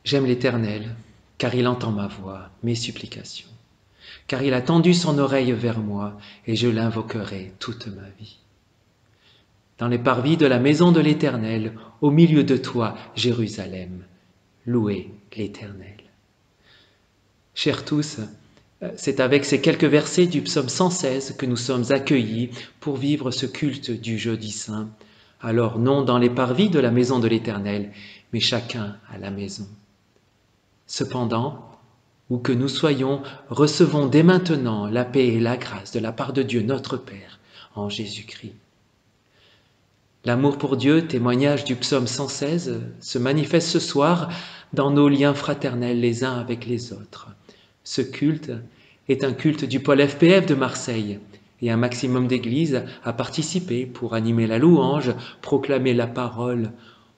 J'aime l'Éternel, car il entend ma voix, mes supplications, car il a tendu son oreille vers moi, et je l'invoquerai toute ma vie. Dans les parvis de la maison de l'Éternel, au milieu de toi, Jérusalem, louez l'Éternel. Chers tous, c'est avec ces quelques versets du psaume 116 que nous sommes accueillis pour vivre ce culte du jeudi saint. Alors non dans les parvis de la maison de l'Éternel, mais chacun à la maison. Cependant, où que nous soyons, recevons dès maintenant la paix et la grâce de la part de Dieu notre Père en Jésus-Christ. L'amour pour Dieu, témoignage du psaume 116, se manifeste ce soir dans nos liens fraternels les uns avec les autres. Ce culte est un culte du pôle FPF de Marseille et un maximum d'églises a participé pour animer la louange, proclamer la parole.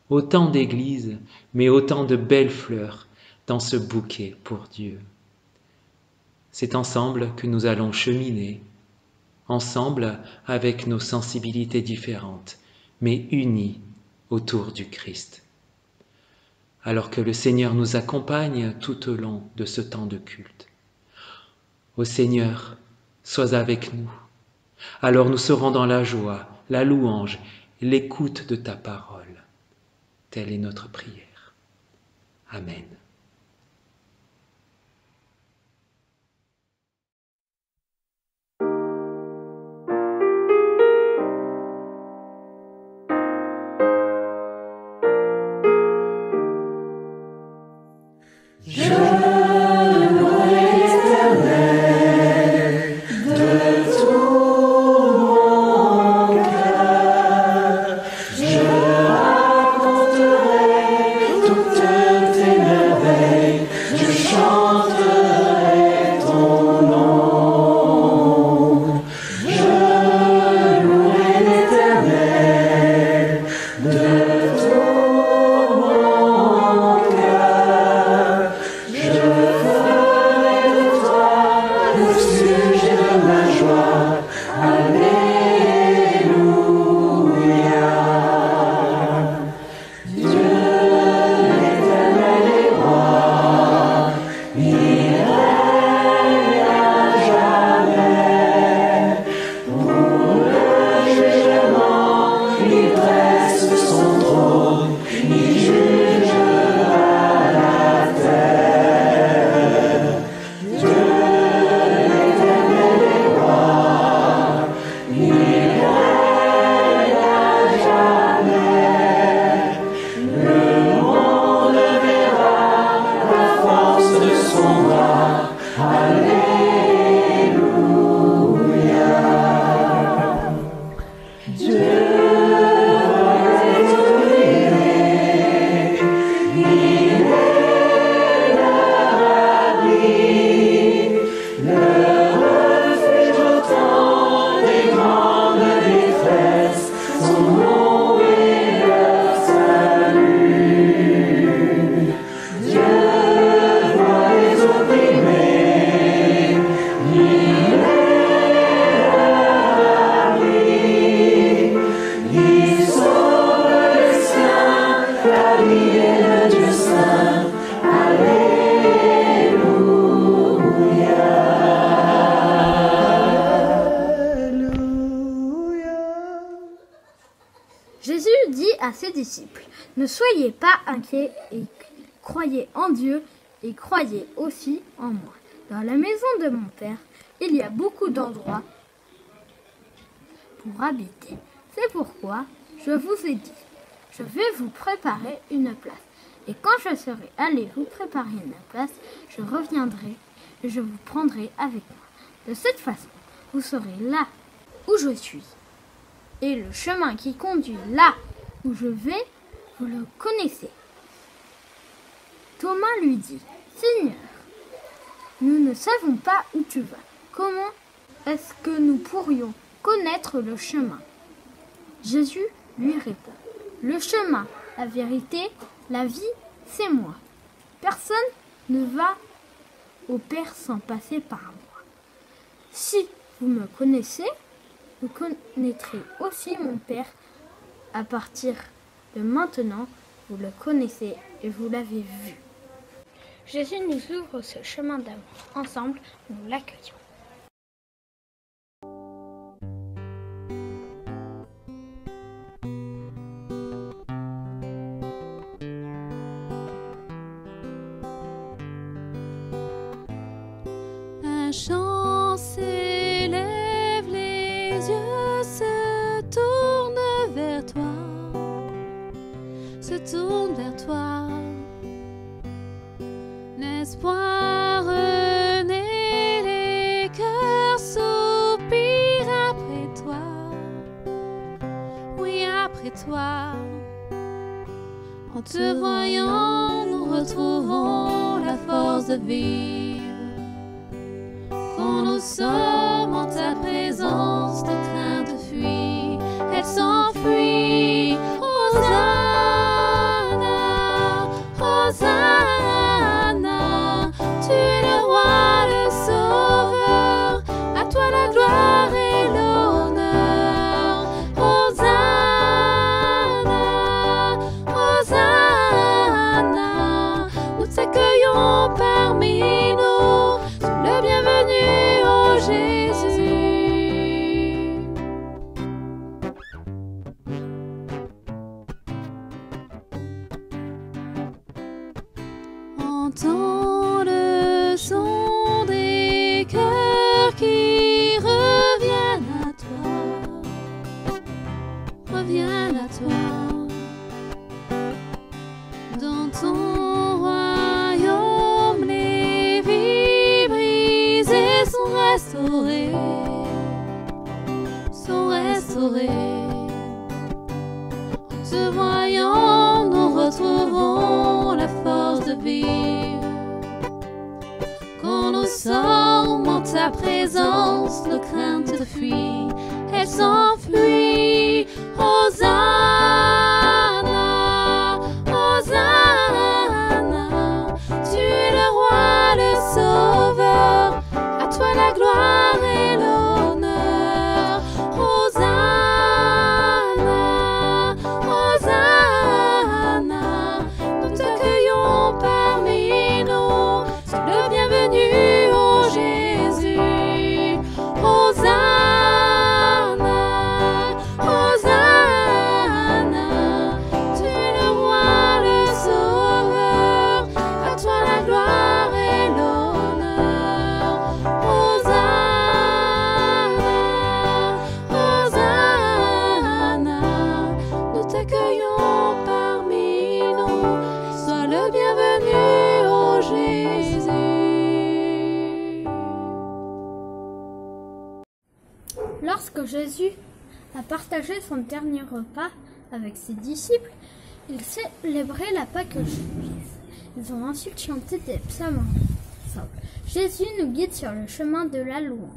Autant d'églises, mais autant de belles fleurs dans ce bouquet pour Dieu. C'est ensemble que nous allons cheminer, ensemble avec nos sensibilités différentes, mais unis autour du Christ. Alors que le Seigneur nous accompagne tout au long de ce temps de culte. Ô Seigneur, sois avec nous. Alors nous serons dans la joie, la louange, l'écoute de ta parole. Telle est notre prière. Amen. Jésus dit à ses disciples, « Ne soyez pas inquiets et croyez en Dieu et croyez aussi en moi. Dans la maison de mon Père, il y a beaucoup d'endroits pour habiter. C'est pourquoi je vous ai dit, je vais vous préparer une place. Et quand je serai allé vous préparer une place, je reviendrai et je vous prendrai avec moi. De cette façon, vous serez là où je suis. Et le chemin qui conduit là où je vais, vous le connaissez. » Thomas lui dit, « Seigneur, nous ne savons pas où tu vas. Comment est-ce que nous pourrions connaître le chemin ?» Jésus lui répond, « Le chemin, la vérité, la vie, c'est moi. Personne ne va au Père sans passer par moi. Si vous me connaissez, vous connaîtrez aussi mon Père. À partir de maintenant, vous le connaissez et vous l'avez vu. » Jésus nous ouvre ce chemin d'amour. Ensemble, nous l'accueillons. Un chant s'élève, les yeux se tournent vers toi, se tournent vers toi. L'espoir renaît, les cœurs soupirent après toi, oui après toi. En te voyant, nous retrouvons la force de vivre. Quand nous sommes en ta présence, nos craintes fuient, elles s'enfuient. Hosanna, Hosanna, tu es le roi, le sauveur, à toi la gloire et l'honneur. Hosanna, Hosanna, nous t'accueillons parmi nous, sois le bienvenu, ô Jésus. Entends le son des cœurs qui reviennent à toi, reviennent à toi. Dans ton royaume, les vies brisées sont restaurées, sont restaurées. En te voyant, nous retrouvons la force de vivre. Quand nous sommes en ta présence, nos craintes fuient, elles s'enfuient. Hosanna, Hosanna, tu es le roi, le sauveur, à toi la gloire et l'honneur. Hosanna, Hosanna, nous t'accueillons parmi nous, sois le bienvenu, ô Jésus. Hosanna, Hosanna, tu es le roi, le sauveur, à toi la gloire et l'honneur. Hosanna, Hosanna, nous t'accueillons parmi nous, sois le bienvenu, ô Jésus. Lorsque Jésus a partagé son dernier repas avec ses disciples, il célébrait la Pâque juive. Ils ont ensuite chanté des psaumes ensemble. Jésus nous guide sur le chemin de la louange.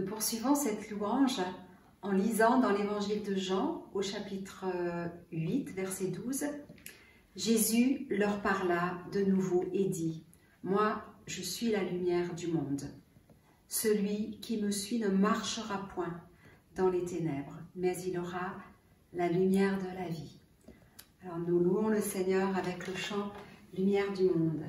Nous poursuivons cette louange en lisant dans l'évangile de Jean au chapitre 8, verset 12. Jésus leur parla de nouveau et dit : « Moi, je suis la lumière du monde. Celui qui me suit ne marchera point dans les ténèbres, mais il aura la lumière de la vie. » Alors nous louons le Seigneur avec le chant « Lumière du monde ».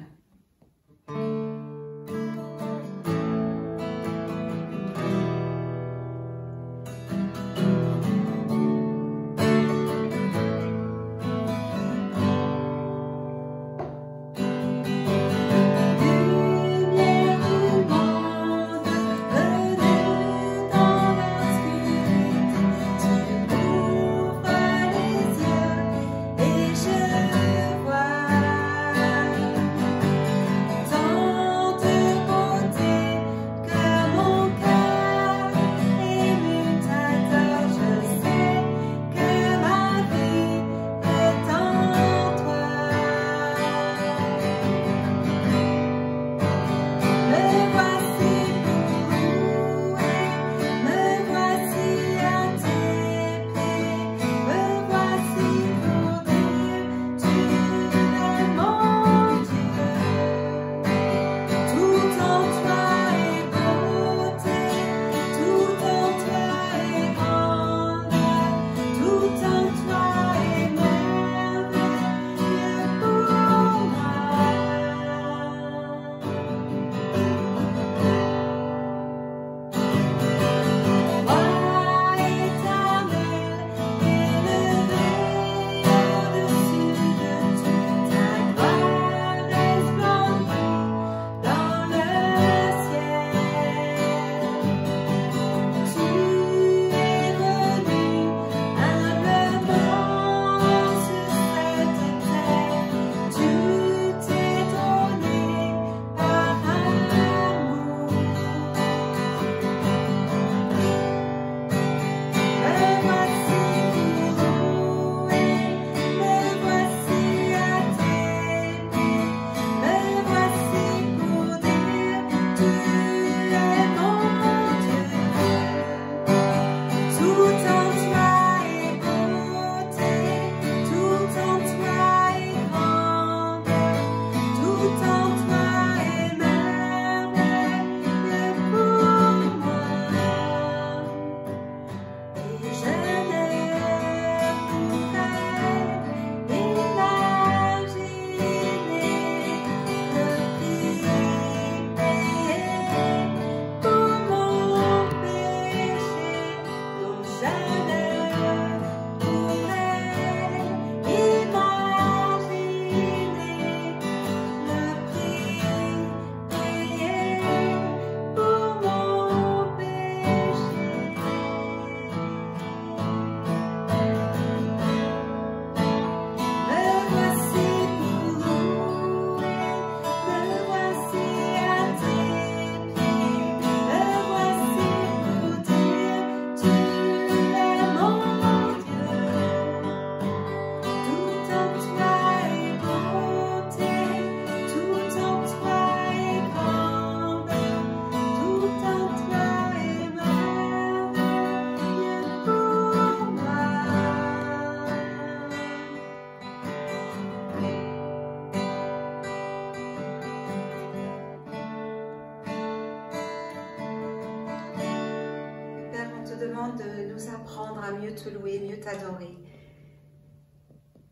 De nous apprendre à mieux te louer, mieux t'adorer.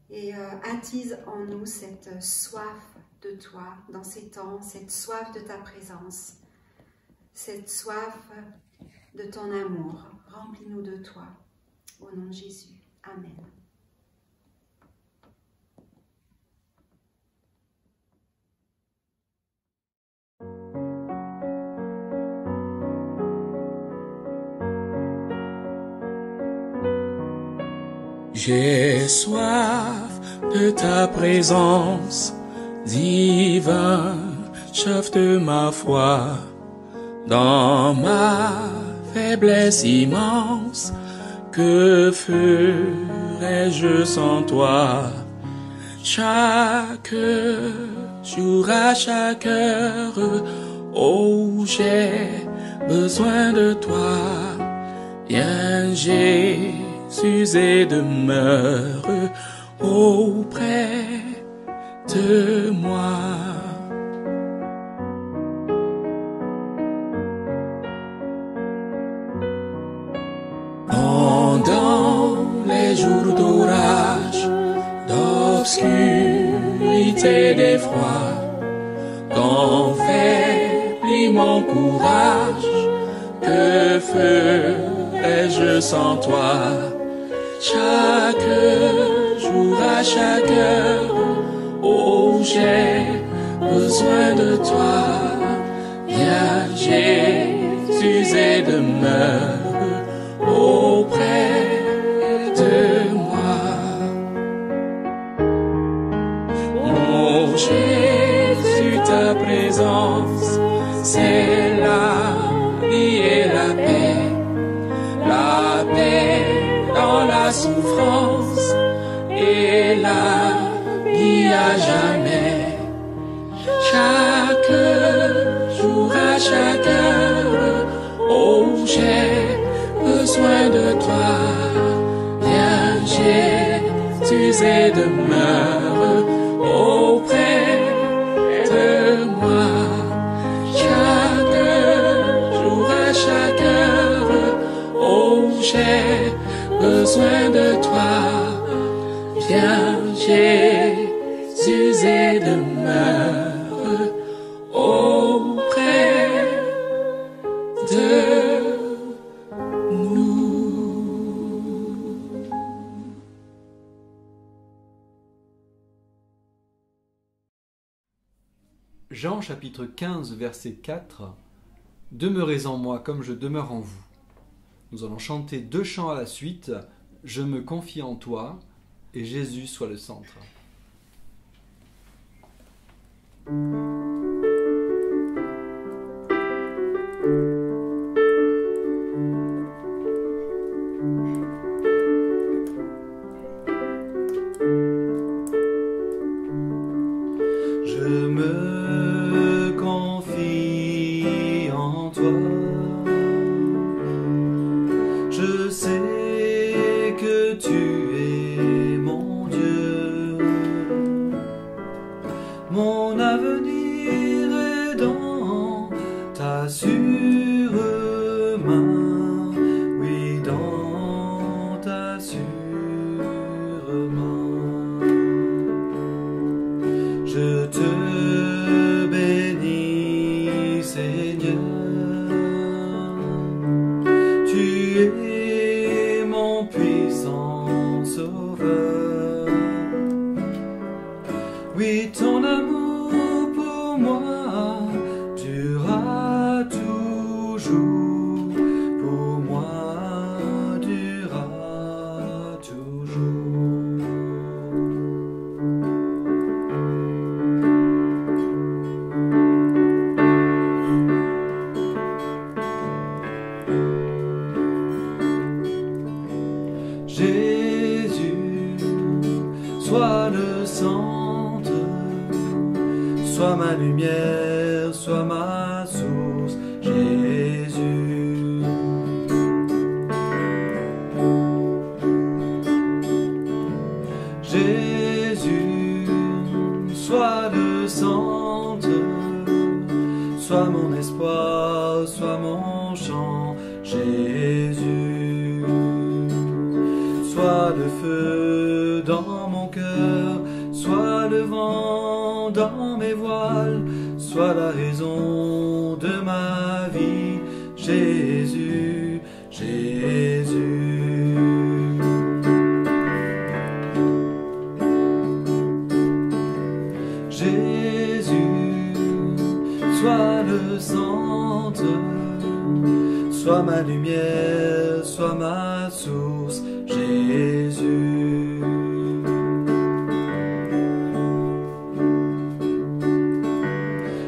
Et attise en nous cette soif de toi dans ces temps, cette soif de ta présence, cette soif de ton amour. Remplis-nous de toi. Au nom de Jésus. Amen. J'ai soif de ta présence, divin chef de ma foi, dans ma faiblesse immense, que ferais-je sans toi? Chaque jour, à chaque heure, oh, j'ai besoin de toi. Viens Jésus et demeure auprès de moi. Pendant les jours d'orage, d'obscurité, d'effroi, quand faiblit mon courage, que ferais-je sans toi? Chaque jour, à chaque heure, oh, j'ai besoin de toi. Viens Jésus et demeure auprès de moi. Oh Jésus, ta présence, c'est la vie et la paix dans la souffrance et la vie à jamais. Chaque jour, à chaque heure, oh, j'ai besoin de toi. Viens Jésus et demeure auprès de moi. Chaque jour, à chaque heure, oh, j'ai besoin de toi. Viens Jésus et demeure auprès de nous. Jean chapitre 15 verset 4 « Demeurez en moi comme je demeure en vous ». Nous allons chanter 2 chants à la suite. « Je me confie en toi » et « Jésus soit le centre ». Je me confie en toi. Je sais que tu es mon Dieu. Mon avenir est dans ta sûre main. Oui, dans ta sûre main. Je te bénis, Seigneur. Tu es mon puissant sauveur. Oui, ton amour pour moi durera toujours. Pour moi durera toujours. Jésus, sois le centre, sois ma lumière, sois ma source. Jésus, Jésus, sois le centre, sois mon espoir, sois mon chant. Jésus, sois le feu dans mon cœur, sois le vent dans mes voiles, sois la raison de ma vie. Jésus, Jésus. Jésus, sois le centre, sois ma lumière, sois ma source. Jésus,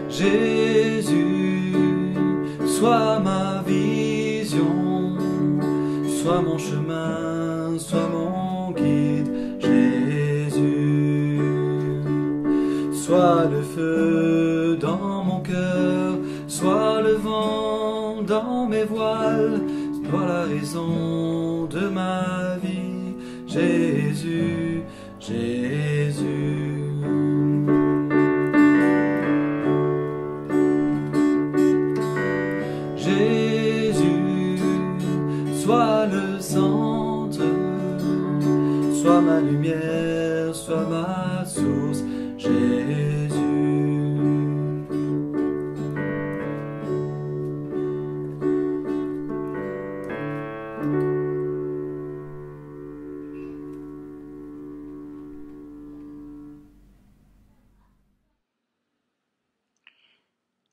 Jésus, sois ma vision, sois mon chemin, sois mon guide. Jésus, sois le feu dans mon cœur, sois le vent dans raison de ma vie, Jésus, Jésus. Jésus, sois le centre, sois ma lumière, sois ma source, Jésus.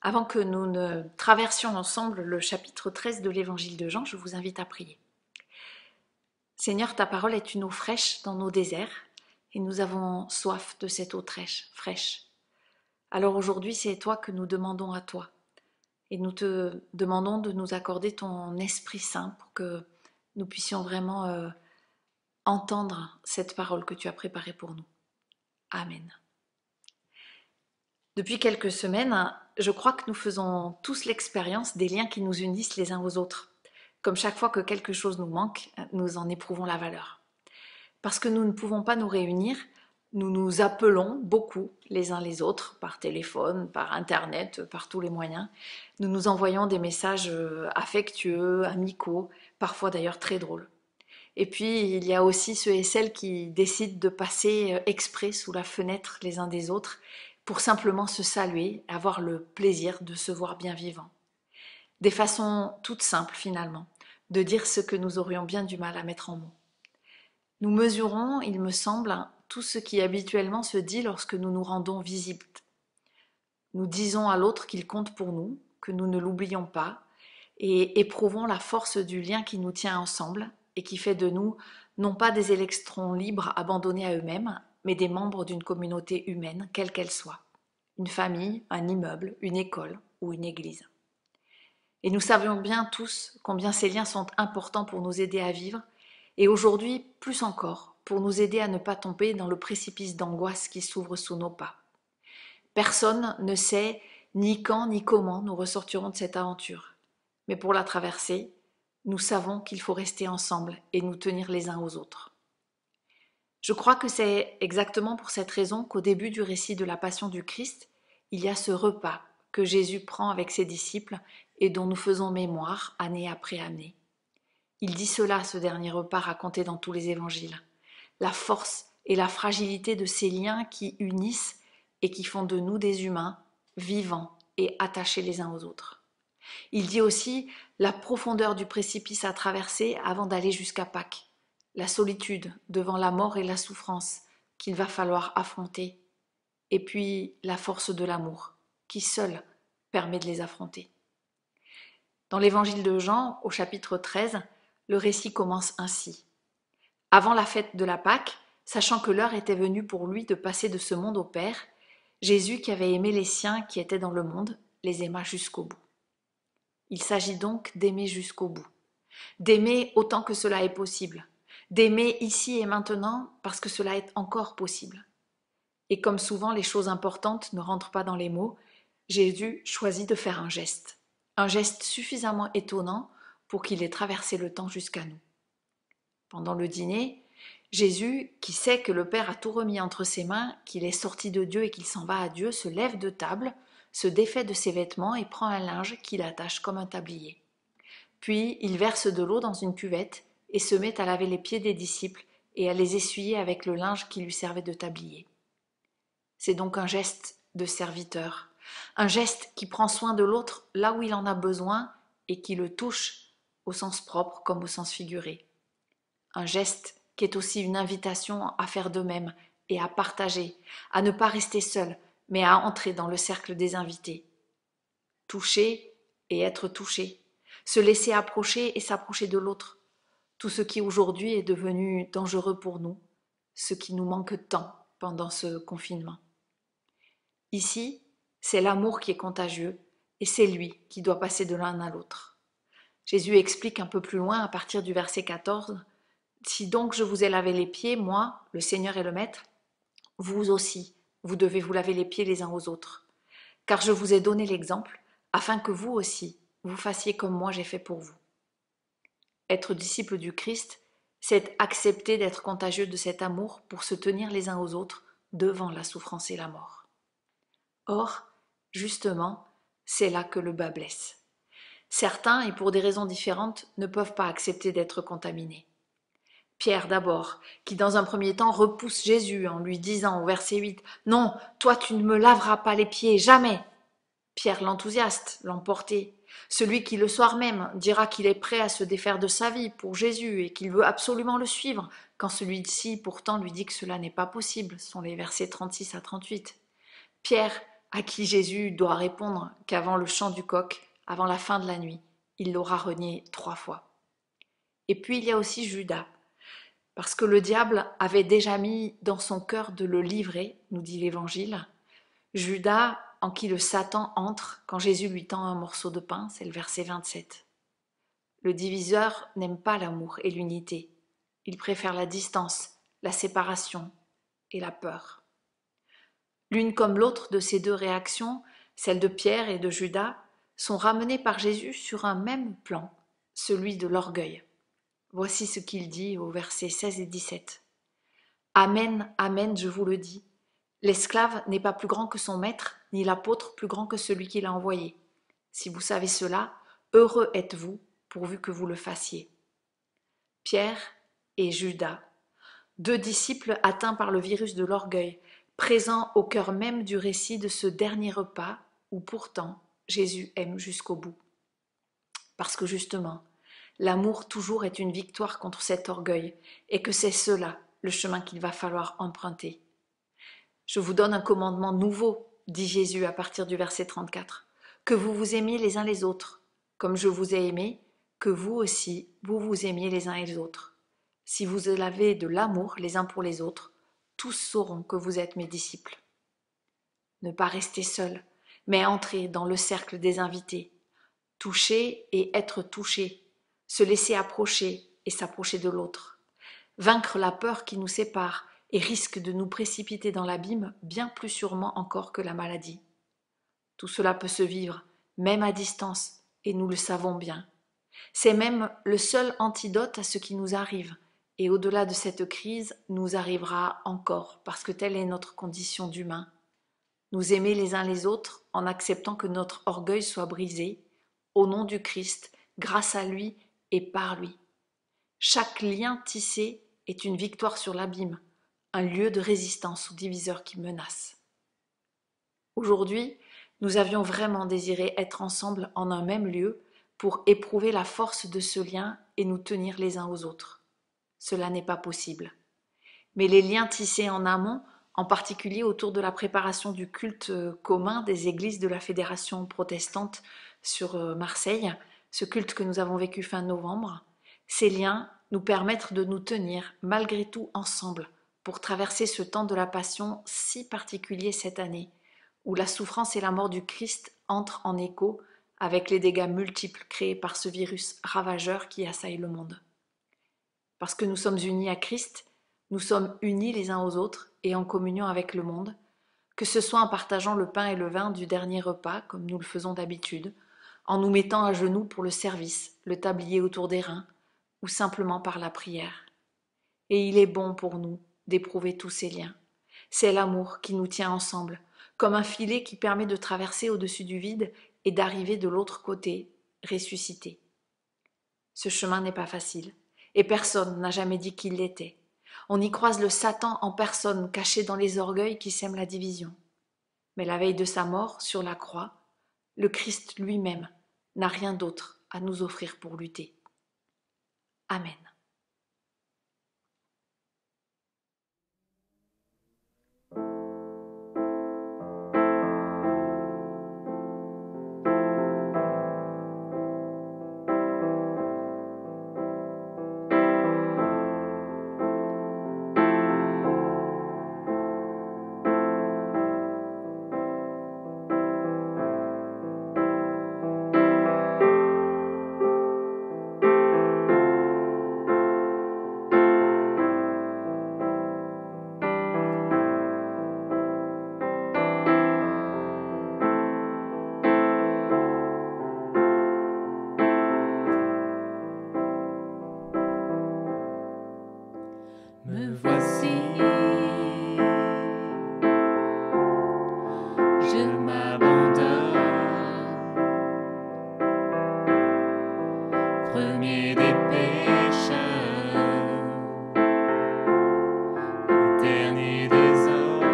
Avant que nous ne traversions ensemble le chapitre 13 de l'Évangile de Jean, je vous invite à prier. Seigneur, ta parole est une eau fraîche dans nos déserts et nous avons soif de cette eau fraîche. Alors aujourd'hui, c'est toi que nous demandons à toi et nous te demandons de nous accorder ton Esprit Saint pour que nous puissions vraiment entendre cette parole que tu as préparée pour nous. Amen. Depuis quelques semaines, je crois que nous faisons tous l'expérience des liens qui nous unissent les uns aux autres. Comme chaque fois que quelque chose nous manque, nous en éprouvons la valeur. Parce que nous ne pouvons pas nous réunir, nous nous appelons beaucoup les uns les autres, par téléphone, par internet, par tous les moyens. Nous nous envoyons des messages affectueux, amicaux, parfois d'ailleurs très drôles. Et puis il y a aussi ceux et celles qui décident de passer exprès sous la fenêtre les uns des autres, pour simplement se saluer, avoir le plaisir de se voir bien vivant. Des façons toutes simples finalement, de dire ce que nous aurions bien du mal à mettre en mots. Nous mesurons, il me semble, tout ce qui habituellement se dit lorsque nous nous rendons visibles. Nous disons à l'autre qu'il compte pour nous, que nous ne l'oublions pas, et éprouvons la force du lien qui nous tient ensemble et qui fait de nous non pas des électrons libres abandonnés à eux-mêmes, mais des membres d'une communauté humaine, quelle qu'elle soit. Une famille, un immeuble, une école ou une église. Et nous savions bien tous combien ces liens sont importants pour nous aider à vivre, et aujourd'hui, plus encore, pour nous aider à ne pas tomber dans le précipice d'angoisse qui s'ouvre sous nos pas. Personne ne sait ni quand ni comment nous ressortirons de cette aventure. Mais pour la traverser, nous savons qu'il faut rester ensemble et nous tenir les uns aux autres. Je crois que c'est exactement pour cette raison qu'au début du récit de la Passion du Christ, il y a ce repas que Jésus prend avec ses disciples et dont nous faisons mémoire année après année. Il dit cela, ce dernier repas raconté dans tous les évangiles. La force et la fragilité de ces liens qui unissent et qui font de nous des humains vivants et attachés les uns aux autres. Il dit aussi la profondeur du précipice à traverser avant d'aller jusqu'à Pâques. La solitude devant la mort et la souffrance qu'il va falloir affronter, et puis la force de l'amour, qui seul permet de les affronter. Dans l'évangile de Jean, au chapitre 13, le récit commence ainsi. Avant la fête de la Pâque, sachant que l'heure était venue pour lui de passer de ce monde au Père, Jésus, qui avait aimé les siens qui étaient dans le monde, les aima jusqu'au bout. Il s'agit donc d'aimer jusqu'au bout, d'aimer autant que cela est possible, d'aimer ici et maintenant parce que cela est encore possible. Et comme souvent les choses importantes ne rentrent pas dans les mots, Jésus choisit de faire un geste suffisamment étonnant pour qu'il ait traversé le temps jusqu'à nous. Pendant le dîner, Jésus, qui sait que le Père a tout remis entre ses mains, qu'il est sorti de Dieu et qu'il s'en va à Dieu, se lève de table, se défait de ses vêtements et prend un linge qu'il attache comme un tablier. Puis il verse de l'eau dans une cuvette et se met à laver les pieds des disciples et à les essuyer avec le linge qui lui servait de tablier. C'est donc un geste de serviteur, un geste qui prend soin de l'autre là où il en a besoin et qui le touche au sens propre comme au sens figuré. Un geste qui est aussi une invitation à faire de même et à partager, à ne pas rester seul, mais à entrer dans le cercle des invités. Toucher et être touché, se laisser approcher et s'approcher de l'autre, tout ce qui aujourd'hui est devenu dangereux pour nous, ce qui nous manque tant pendant ce confinement. Ici, c'est l'amour qui est contagieux et c'est lui qui doit passer de l'un à l'autre. Jésus explique un peu plus loin à partir du verset 14 « Si donc je vous ai lavé les pieds, moi, le Seigneur et le Maître, vous aussi, vous devez vous laver les pieds les uns aux autres. Car je vous ai donné l'exemple, afin que vous aussi, vous fassiez comme moi j'ai fait pour vous. » Être disciple du Christ, c'est accepter d'être contagieux de cet amour pour se tenir les uns aux autres devant la souffrance et la mort. Or, justement, c'est là que le bas blesse. Certains, et pour des raisons différentes, ne peuvent pas accepter d'être contaminés. Pierre d'abord, qui dans un premier temps repousse Jésus en lui disant au verset 8 « Non, toi tu ne me laveras pas les pieds, jamais !» Pierre l'enthousiaste, l'emporté, celui qui le soir même dira qu'il est prêt à se défaire de sa vie pour Jésus et qu'il veut absolument le suivre, quand celui-ci pourtant lui dit que cela n'est pas possible, sont les versets 36 à 38. Pierre, à qui Jésus doit répondre qu'avant le chant du coq, avant la fin de la nuit, il l'aura renié 3 fois. Et puis il y a aussi Judas, parce que le diable avait déjà mis dans son cœur de le livrer, nous dit l'Évangile. Judas, en qui le Satan entre quand Jésus lui tend un morceau de pain, c'est le verset 27. Le diviseur n'aime pas l'amour et l'unité. Il préfère la distance, la séparation et la peur. L'une comme l'autre de ces deux réactions, celle de Pierre et de Judas, sont ramenées par Jésus sur un même plan, celui de l'orgueil. Voici ce qu'il dit au verset 16 et 17. « Amen, amen, je vous le dis. L'esclave n'est pas plus grand que son maître, ni l'apôtre plus grand que celui qui l'a envoyé. Si vous savez cela, heureux êtes-vous, pourvu que vous le fassiez. » Pierre et Judas, deux disciples atteints par le virus de l'orgueil, présents au cœur même du récit de ce dernier repas où pourtant Jésus aime jusqu'au bout. Parce que justement, l'amour toujours est une victoire contre cet orgueil et que c'est cela le chemin qu'il va falloir emprunter. Je vous donne un commandement nouveau, dit Jésus à partir du verset 34, que vous vous aimiez les uns les autres, comme je vous ai aimé, que vous aussi, vous vous aimiez les uns et les autres. Si vous avez de l'amour les uns pour les autres, tous sauront que vous êtes mes disciples. Ne pas rester seul, mais entrer dans le cercle des invités, toucher et être touché, se laisser approcher et s'approcher de l'autre, vaincre la peur qui nous sépare et risque de nous précipiter dans l'abîme bien plus sûrement encore que la maladie. Tout cela peut se vivre, même à distance, et nous le savons bien. C'est même le seul antidote à ce qui nous arrive, et au-delà de cette crise, nous arrivera encore, parce que telle est notre condition d'humain. Nous aimer les uns les autres en acceptant que notre orgueil soit brisé, au nom du Christ, grâce à lui et par lui. Chaque lien tissé est une victoire sur l'abîme, un lieu de résistance aux diviseurs qui menacent. Aujourd'hui, nous avions vraiment désiré être ensemble en un même lieu pour éprouver la force de ce lien et nous tenir les uns aux autres. Cela n'est pas possible. Mais les liens tissés en amont, en particulier autour de la préparation du culte commun des églises de la Fédération protestante sur Marseille, ce culte que nous avons vécu fin novembre, ces liens nous permettent de nous tenir malgré tout ensemble pour traverser ce temps de la Passion si particulier cette année, où la souffrance et la mort du Christ entrent en écho avec les dégâts multiples créés par ce virus ravageur qui assaille le monde. Parce que nous sommes unis à Christ, nous sommes unis les uns aux autres et en communion avec le monde, que ce soit en partageant le pain et le vin du dernier repas, comme nous le faisons d'habitude, en nous mettant à genoux pour le service, le tablier autour des reins, ou simplement par la prière. Et il est bon pour nous d'éprouver tous ces liens. C'est l'amour qui nous tient ensemble, comme un filet qui permet de traverser au-dessus du vide et d'arriver de l'autre côté, ressuscité. Ce chemin n'est pas facile, et personne n'a jamais dit qu'il l'était. On y croise le Satan en personne, caché dans les orgueils qui sèment la division. Mais la veille de sa mort, sur la croix, le Christ lui-même n'a rien d'autre à nous offrir pour lutter. Amen. Me voici, je m'abandonne, premier des pécheurs, dernier des hommes,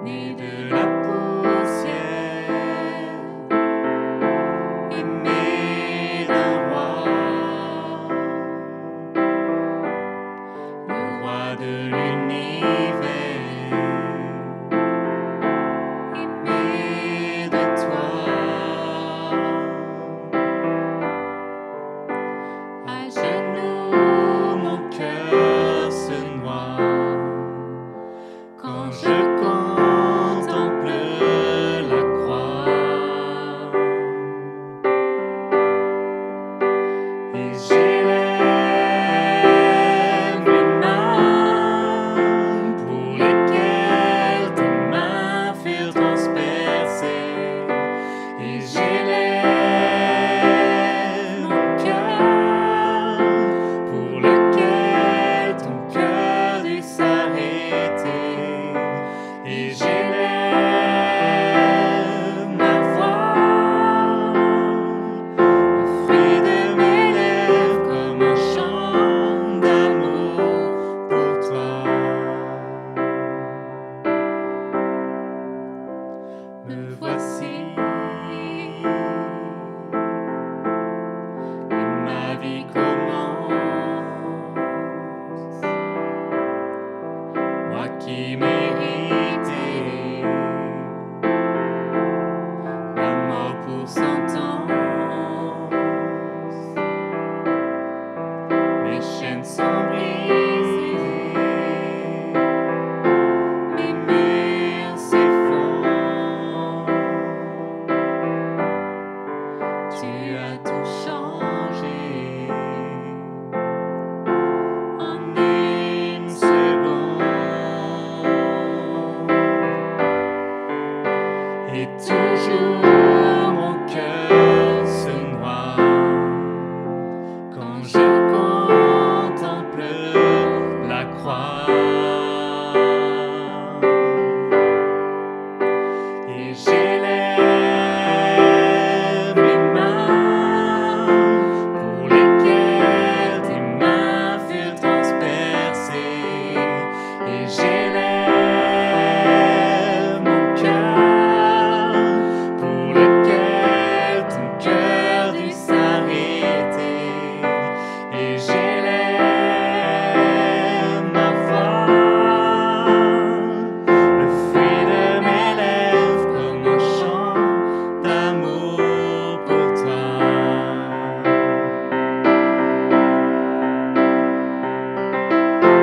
né de la poussière, aimé d'un roi, le roi de l'univers, aimé de toi. À genoux, mon cœur se noie quand je contemple la croix, et j'élève les mains pour lesquelles tes mains furent transpercées, et j'élève mon cœur pour lequel ton cœur dut s'arrêter, et j'élève ma voix, le fruit de mes lèvres comme un chant d'amour pour toi. Me voici, et ma vie commence, moi qui méritais la mort pour sentence. Mes chaînes sont brisées, mes murs s'effondrent. Tu as tout changé en une seconde, et toujours mon cœur se noie quand je contemple la croix, et j'élève les mains pour lesquelles tes mains furent transpercées, et j'élève mon cœur pour lequel ton cœur dut s'arrêter, et j'élève ma voix, le fruit de mes lèvres comme un chant d'amour pour toi.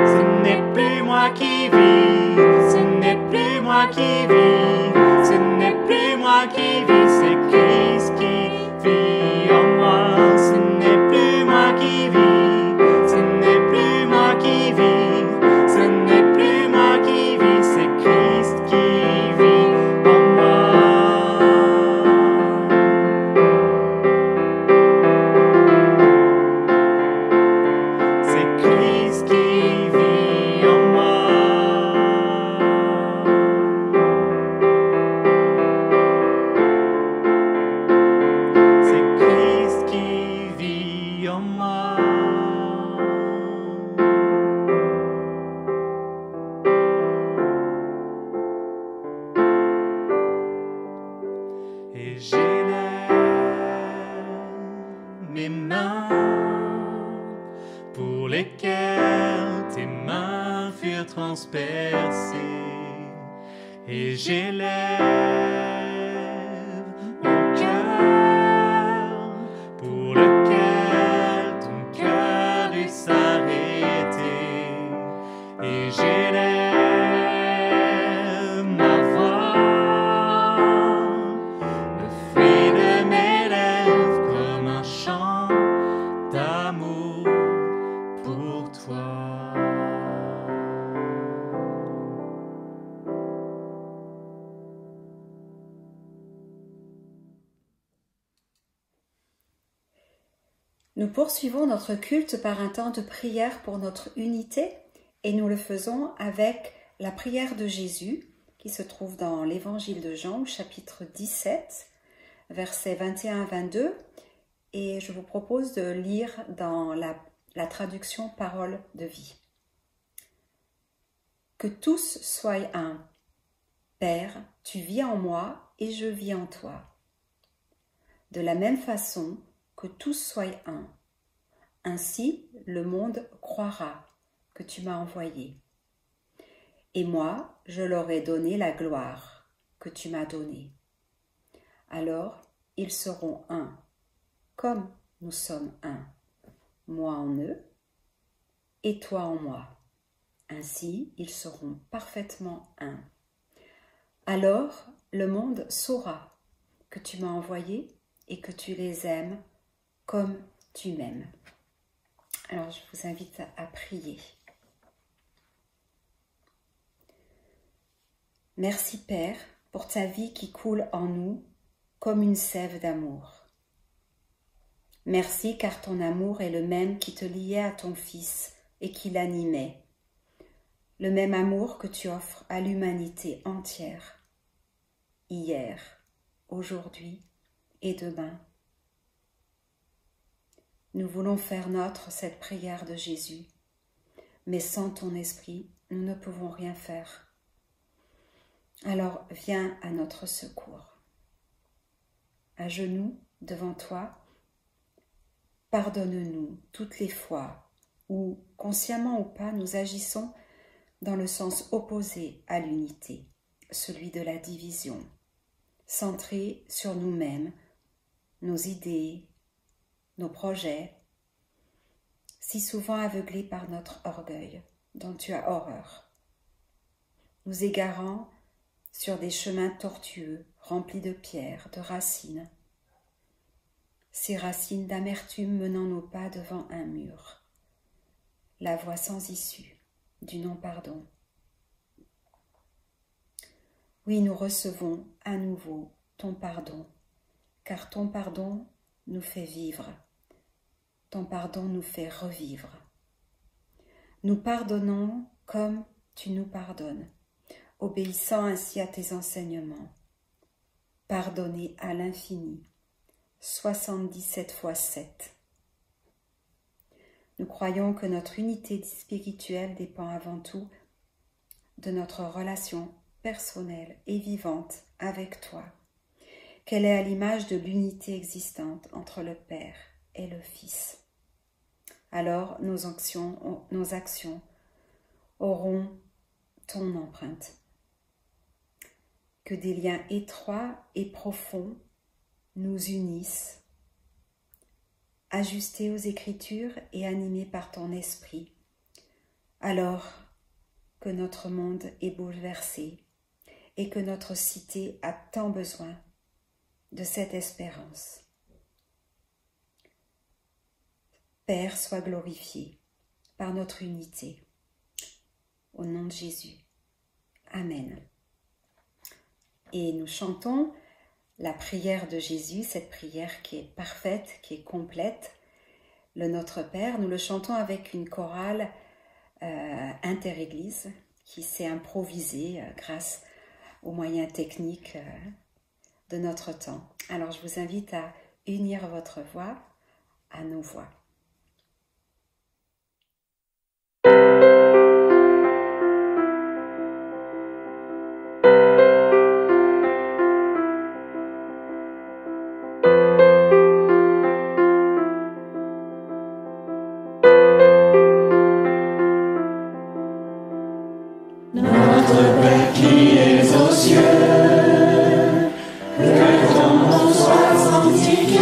Ce n'est plus moi qui vis, ce n'est plus moi qui vis, ce n'est plus moi qui vis, c'est Christ qui vit en moi. Ce n'est plus moi qui vis, ce n'est plus moi qui vis, ce n'est plus moi qui vis, c'est Christ qui vit en moi. C'est Christ qui vit en moi. C'est Christ qui vit en moi. Et j'élève mes mains pour lesquelles tes mains furent transpercées, et j'élève mon cœur pour lequel ton cœur dut s'arrêter, et j'élève ma voix, le fruit de mes lèvres comme un chant d'amour pour toi. Nous poursuivons notre culte par un temps de prière pour notre unité et nous le faisons avec la prière de Jésus qui se trouve dans l'évangile de Jean, chapitre 17, versets 21 à 22. Et je vous propose de lire dans la traduction Parole de vie. Que tous soient un. Père, tu vis en moi et je vis en toi. De la même façon, que tous soient un. Ainsi, le monde croira que tu m'as envoyé. Et moi, je leur ai donné la gloire que tu m'as donnée. Alors, ils seront un, comme nous sommes un, moi en eux et toi en moi. Ainsi, ils seront parfaitement un. Alors, le monde saura que tu m'as envoyé et que tu les aimes comme tu m'aimes. Alors, je vous invite à prier. Merci Père pour ta vie qui coule en nous comme une sève d'amour. Merci car ton amour est le même qui te liait à ton Fils et qui l'animait. Le même amour que tu offres à l'humanité entière, hier, aujourd'hui et demain. Nous voulons faire nôtre cette prière de Jésus, mais sans ton esprit, nous ne pouvons rien faire. Alors viens à notre secours. À genoux devant toi, pardonne-nous toutes les fois où, consciemment ou pas, nous agissons dans le sens opposé à l'unité, celui de la division, centré sur nous-mêmes, nos idées, nos projets, si souvent aveuglés par notre orgueil, dont tu as horreur, nous égarant sur des chemins tortueux, remplis de pierres, de racines, ces racines d'amertume menant nos pas devant un mur, la voie sans issue du non-pardon. Oui, nous recevons à nouveau ton pardon, car ton pardon nous fait vivre, ton pardon nous fait revivre. Nous pardonnons comme tu nous pardonnes, obéissant ainsi à tes enseignements. Pardonner à l'infini, 77 fois 7. Nous croyons que notre unité spirituelle dépend avant tout de notre relation personnelle et vivante avec toi, qu'elle est à l'image de l'unité existante entre le Père et le Fils. Alors nos actions auront ton empreinte. Que des liens étroits et profonds nous unissent, ajustés aux Écritures et animés par ton esprit, alors que notre monde est bouleversé et que notre cité a tant besoin de cette espérance. Père, sois glorifié par notre unité. Au nom de Jésus. Amen. Et nous chantons la prière de Jésus, cette prière qui est parfaite, qui est complète, le Notre Père. Nous le chantons avec une chorale interéglise qui s'est improvisée grâce aux moyens techniques de notre temps. Alors je vous invite à unir votre voix à nos voix. Que ton nom soit sanctifié,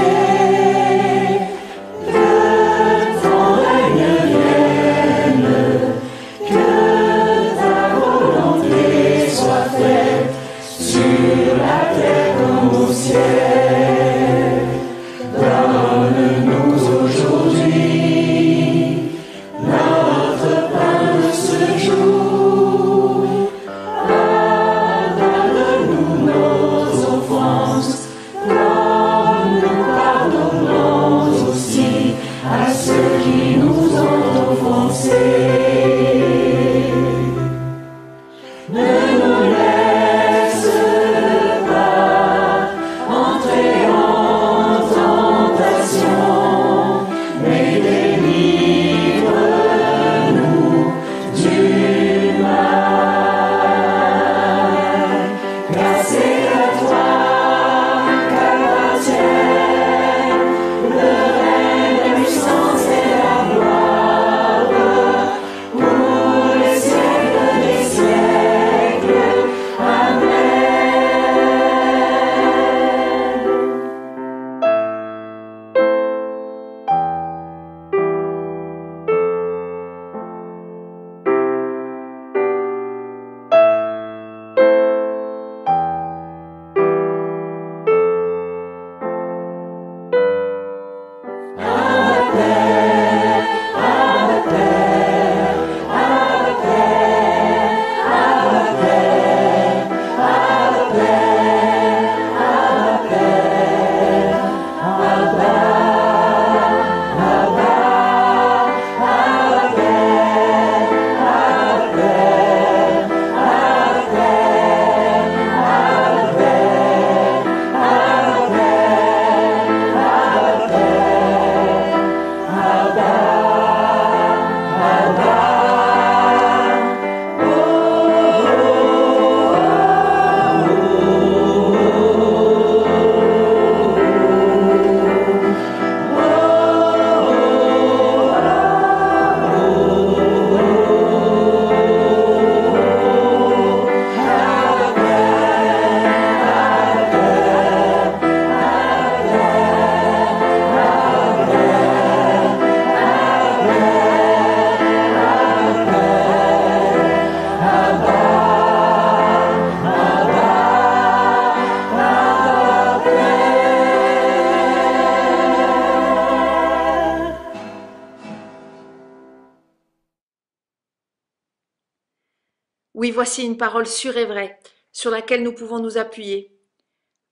Oui, voici une parole sûre et vraie, sur laquelle nous pouvons nous appuyer.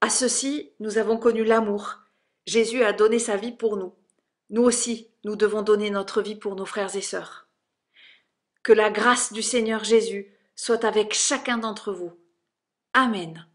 À ceci, nous avons connu l'amour. Jésus a donné sa vie pour nous. Nous aussi, nous devons donner notre vie pour nos frères et sœurs. Que la grâce du Seigneur Jésus soit avec chacun d'entre vous. Amen.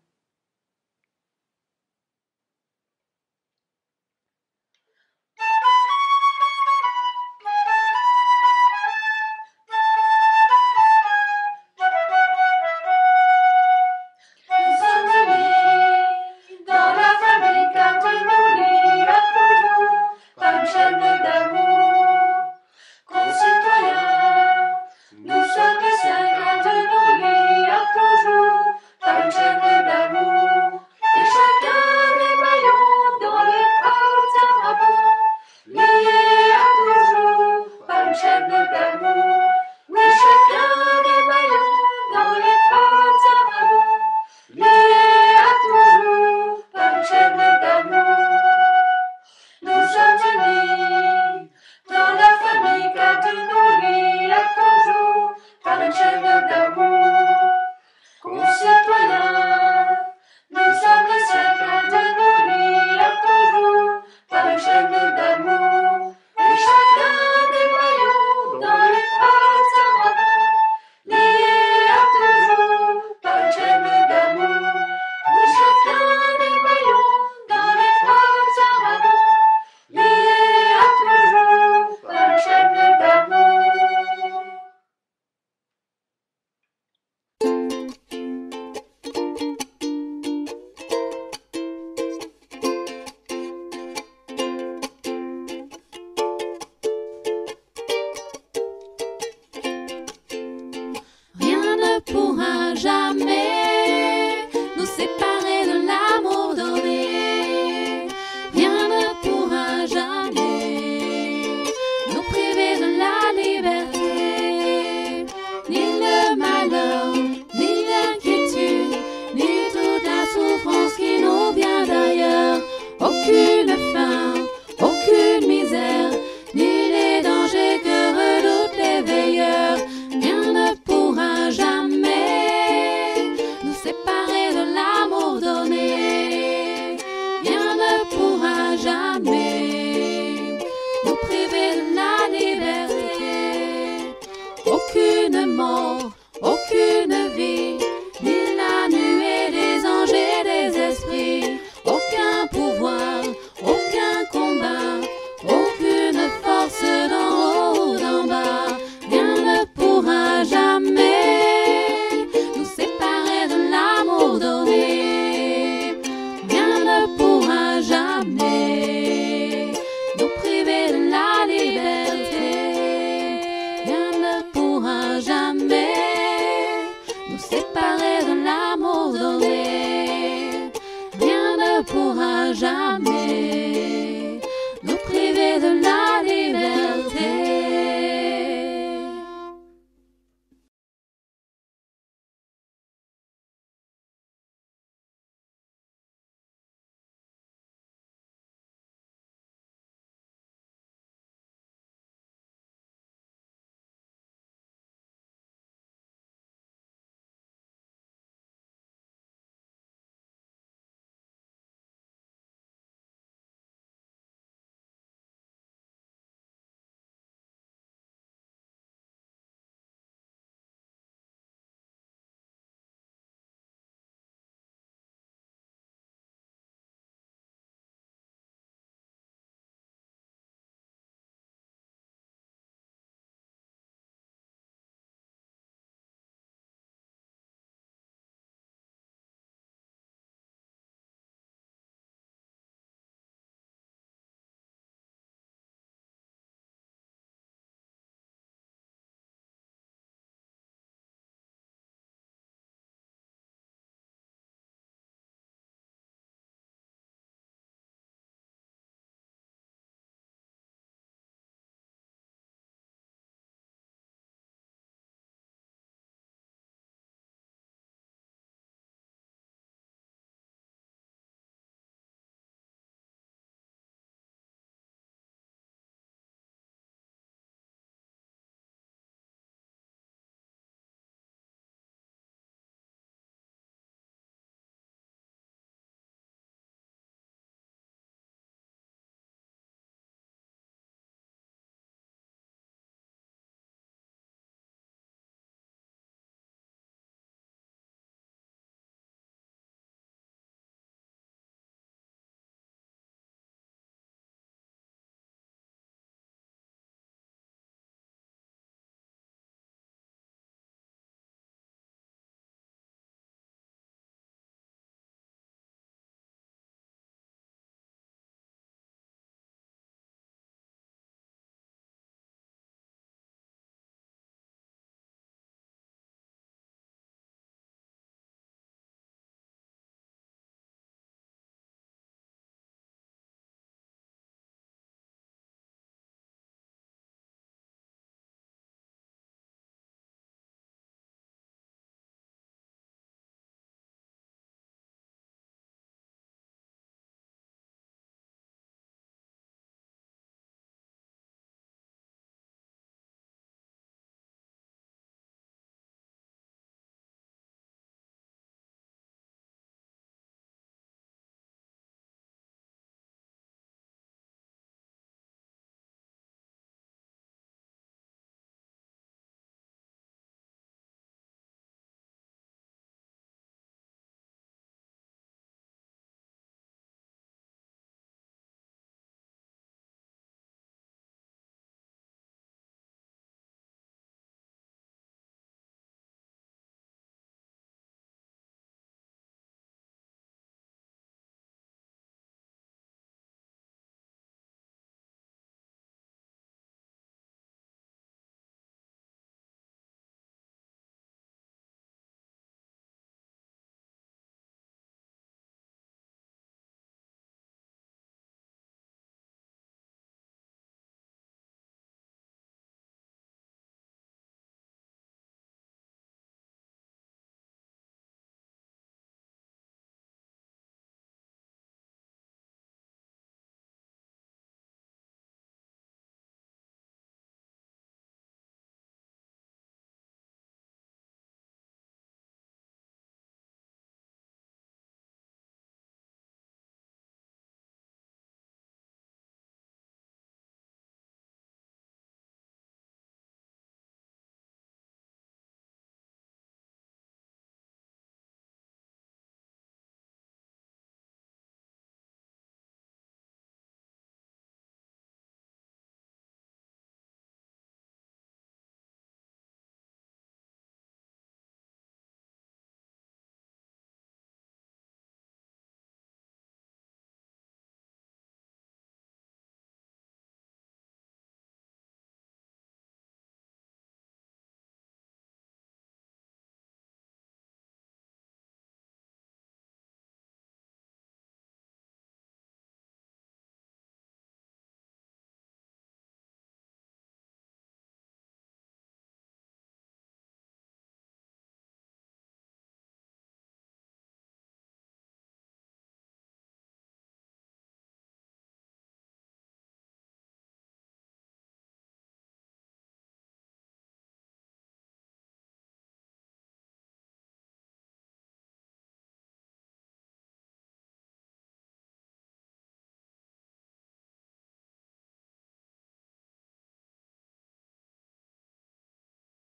Rien ne pourra jamais